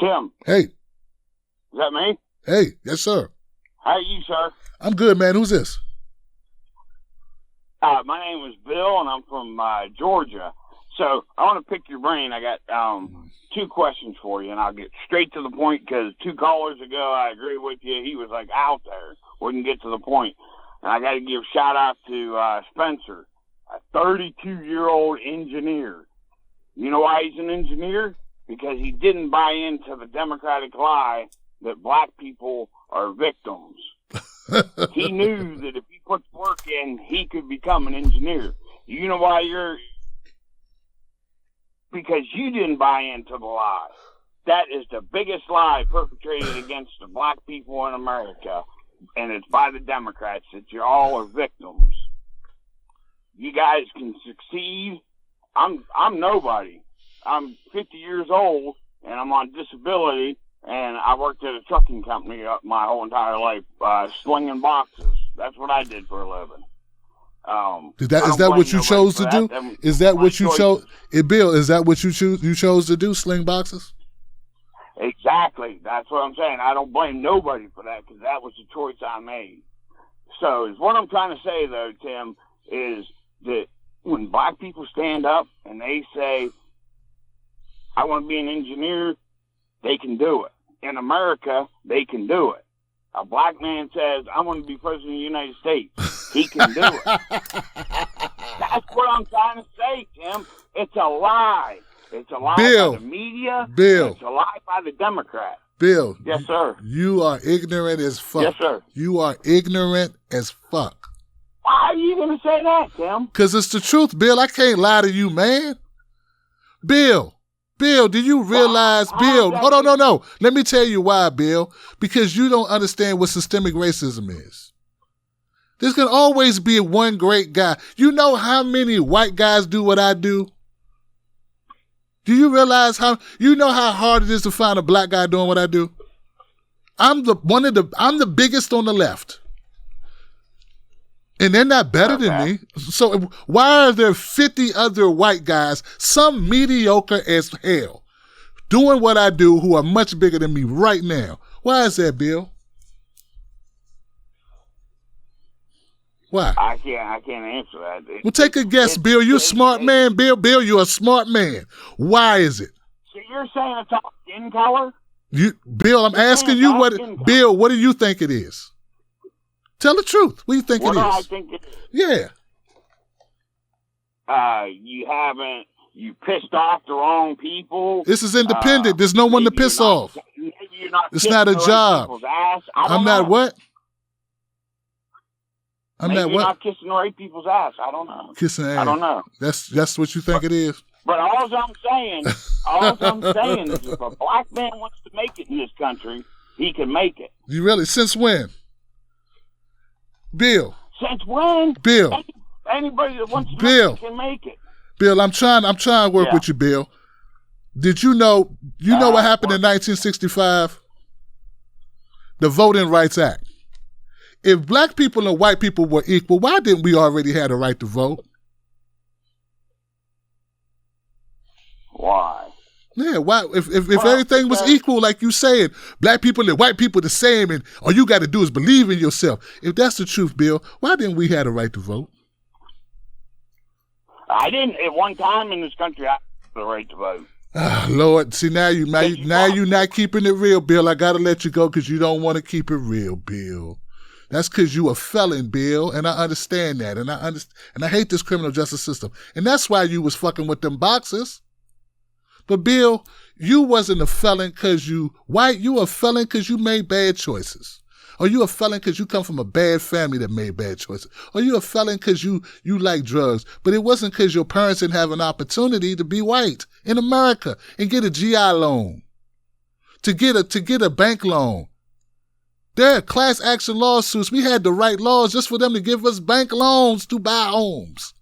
Tim. Hey. Is that me? Hey, yes, sir. How are you, sir? I'm good, man. Who's this? My name is Bill, and I'm from Georgia. So I want to pick your brain. I got two questions for you, and I'll get straight to the point because 2 callers ago, I agree with you. He was like out there, wouldn't get to the point. And I got to give a shout out to Spencer, a 32-year-old engineer. You know why he's an engineer? Because he didn't buy into the Democratic lie that black people are victims. He knew that if he put work in, he could become an engineer. You know why because you didn't buy into the lie. That is the biggest lie perpetrated against the black people in America, and it's by the Democrats, that you all are victims. You guys can succeed. I'm nobody. I'm 50 years old, and I'm on disability, and I worked at a trucking company my whole entire life, slinging boxes. That's what I did for a living. Is that what you chose to do? Is that what you chose? Bill, is that what you chose to do? Sling boxes? Exactly. That's what I'm saying. I don't blame nobody for that because that was the choice I made. So what I'm trying to say, though, Tim, is that when black people stand up and they say, I want to be an engineer, they can do it. In America, they can do it. A black man says, I want to be president of the United States. He can do it. That's what I'm trying to say, Tim. It's a lie. It's a lie by the media. Bill. It's a lie by the Democrats. Bill. Yes, sir. You are ignorant as fuck. Yes, sir. You are ignorant as fuck. Why are you going to say that, Tim? Because it's the truth, Bill. I can't lie to you, man. Bill, do you realize, Bill, hold on, no. Let me tell you why, Bill. Because you don't understand what systemic racism is. There's going to always be one great guy. You know how many white guys do what I do? Do you realize how hard it is to find a black guy doing what I do? I'm the biggest on the left. And they're not better than me. So why are there 50 other white guys, some mediocre as hell, doing what I do who are much bigger than me right now? Why is that, Bill? Why? I can't answer that. Well, take a guess, Bill. You're a smart man, Bill. Bill, you're a smart man. Why is it? So you're saying it's all skin color? Bill, I'm asking you Bill, what do you think it is? Tell the truth. What do you think it is? What do I think it is? Yeah. You pissed off the wrong people. This is independent. There's no one to piss off. It's not a job. I'm not what? You're not kissing the right people's ass. I don't know. Kissing ass. I don't know. That's what you think it is. But all I'm saying is if a black man wants to make it in this country, he can make it. You really? Since when? Bill. Since when? Bill. Anybody that wants to make it can make it. Bill, I'm trying to work with you, Bill. Did you know what happened in 1965? The Voting Rights Act. If black people and white people were equal, why didn't we already have the right to vote? Why? Yeah, why? If everything was equal, like you said, black people and white people the same, and all you got to do is believe in yourself. If that's the truth, Bill, why didn't we have the right to vote? I didn't. At one time in this country, I had the right to vote. Ah, Lord, see now you're not keeping it real, Bill. I got to let you go because you don't want to keep it real, Bill. That's because you a felon, Bill, and I understand that, and I hate this criminal justice system, and that's why you was fucking with them boxers. But Bill, you wasn't a felon because you white. You a felon because you made bad choices, or you a felon because you come from a bad family that made bad choices, or you a felon because you like drugs. But it wasn't because your parents didn't have an opportunity to be white in America and get a GI loan, to get a bank loan. There are class action lawsuits. We had the right laws just for them to give us bank loans to buy homes.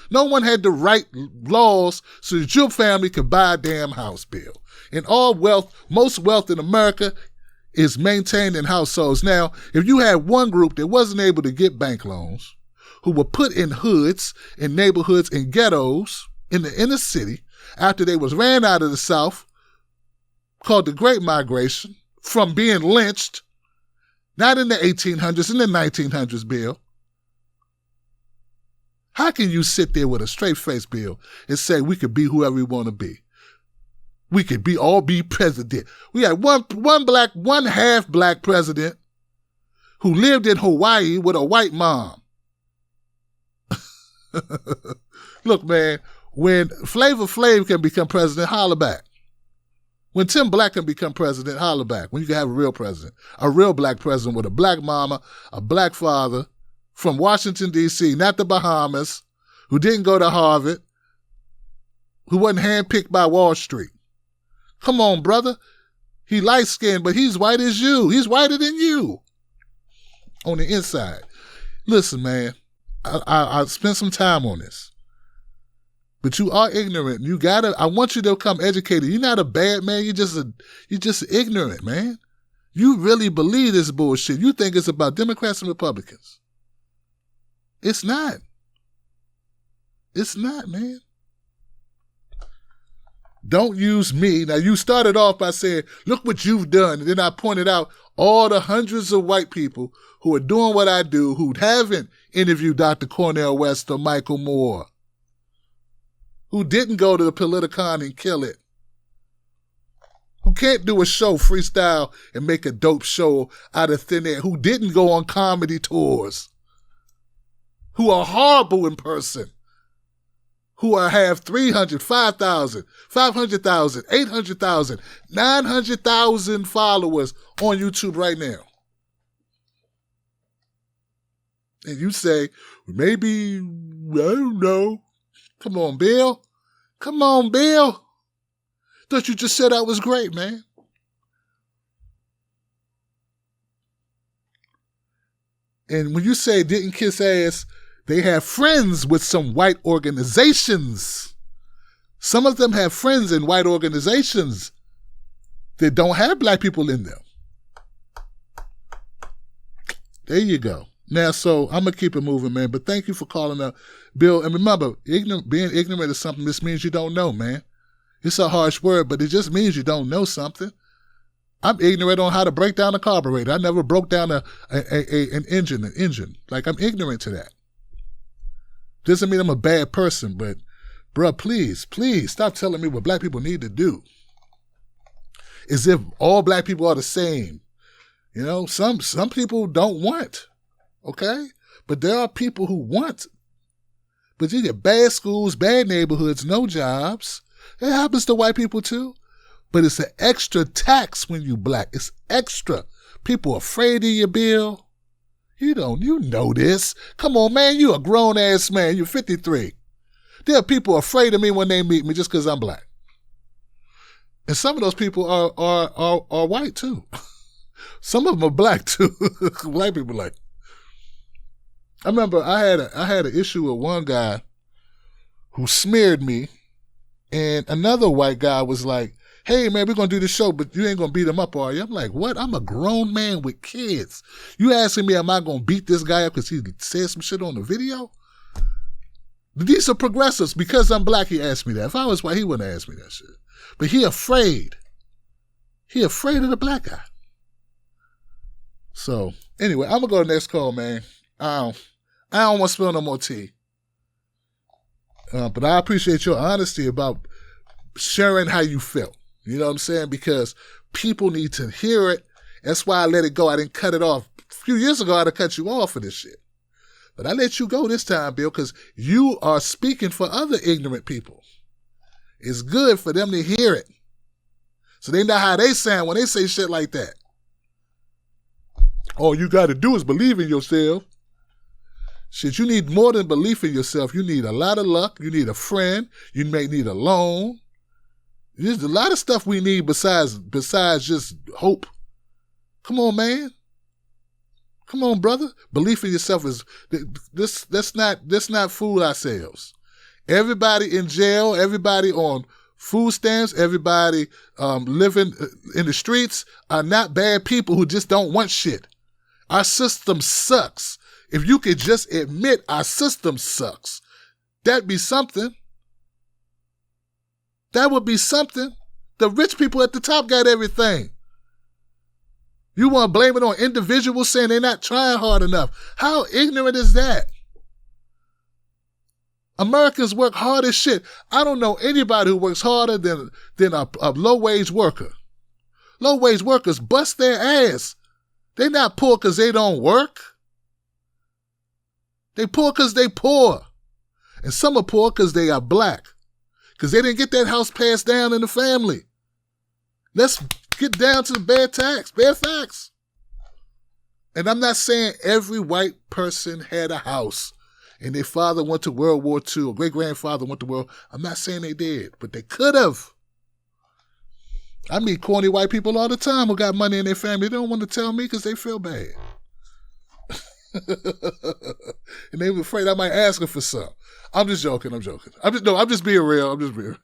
No one had the right laws so that your family could buy a damn house, Bill. And most wealth in America is maintained in households. Now, if you had one group that wasn't able to get bank loans, who were put in hoods, in neighborhoods, in ghettos, in the inner city, after they was ran out of the South, called the Great Migration from being lynched, not in the 1800s, in the 1900s, Bill. How can you sit there with a straight face, Bill, and say we could be whoever we want to be? We could all be president. We had one half black president who lived in Hawaii with a white mom. Look, man, when Flavor Flav can become president, holler back. When Tim Black can become president, holler back. When you can have a real president, a real black president with a black mama, a black father, from Washington, D.C., not the Bahamas, who didn't go to Harvard, who wasn't handpicked by Wall Street. Come on, brother. He light-skinned, but he's white as you. He's whiter than you on the inside. Listen, man, I spent some time on this. But you are ignorant. I want you to become educated. You're not a bad man. You're just ignorant, man. You really believe this bullshit. You think it's about Democrats and Republicans. It's not. It's not, man. Don't use me. Now, you started off by saying, look what you've done. And then I pointed out all the hundreds of white people who are doing what I do, who haven't interviewed Dr. Cornel West or Michael Moore, who didn't go to the Politicon and kill it, who can't do a show freestyle and make a dope show out of thin air, who didn't go on comedy tours, who are horrible in person, who have 300, 5,000, 500,000, 800,000, 900,000 followers on YouTube right now. And you say, maybe, I don't know. Come on, Bill. Come on, Bill. Thought you just said I was great, man. And when you say didn't kiss ass, they have friends with some white organizations. Some of them have friends in white organizations that don't have black people in them. There you go. Now, so I'm going to keep it moving, man. But thank you for calling up, Bill. And remember, being ignorant is something. This means you don't know, man. It's a harsh word, but it just means you don't know something. I'm ignorant on how to break down a carburetor. I never broke down an engine. Like, I'm ignorant to that. Doesn't mean I'm a bad person, but, bro, please stop telling me what black people need to do. As if all black people are the same. You know, some people don't want. Okay? But there are people who want. But you get bad schools, bad neighborhoods, no jobs. It happens to white people too. But it's an extra tax when you black. It's extra. People are afraid of you, Bill. You know this. Come on, man. You a grown-ass man. You're 53. There are people afraid of me when they meet me just because I'm black. And some of those people are white too. Some of them are black too. Black people like. I remember I had an issue with one guy who smeared me, and another white guy was like, hey, man, we're going to do this show, but you ain't going to beat him up, are you? I'm like, what? I'm a grown man with kids. You asking me, am I going to beat this guy up because he said some shit on the video? These are progressives. Because I'm black, he asked me that. If I was white, he wouldn't ask me that shit. But he afraid. He afraid of the black guy. So, anyway, I'm going to go to the next call, man. I don't want to spill no more tea. But I appreciate your honesty about sharing how you felt. You know what I'm saying? Because people need to hear it. That's why I let it go. I didn't cut it off. A few years ago, I'd have cut you off for this shit. But I let you go this time, Bill, because you are speaking for other ignorant people. It's good for them to hear it. So they know how they sound when they say shit like that. All you got to do is believe in yourself. Shit, you need more than belief in yourself. You need a lot of luck. You need a friend. You may need a loan. There's a lot of stuff we need besides just hope. Come on, man. Come on, brother. Belief in yourself is let's not fool ourselves. Everybody in jail, everybody on food stamps, everybody living in the streets are not bad people who just don't want shit. Our system sucks. If you could just admit our system sucks, that'd be something. That would be something. The rich people at the top got everything. You want to blame it on individuals saying they're not trying hard enough. How ignorant is that? Americans work hard as shit. I don't know anybody who works harder than a low-wage worker. Low-wage workers bust their ass. They're not poor because they don't work. They poor because they poor. And some are poor because they are black. Because they didn't get that house passed down in the family. Let's get down to the bare facts. And I'm not saying every white person had a house and their father went to World War II or great-grandfather went to World. I'm not saying they did, but they could have. I meet corny white people all the time who got money in their family. They don't want to tell me because they feel bad. And they were afraid I might ask them for some. I'm just joking. I'm just being real.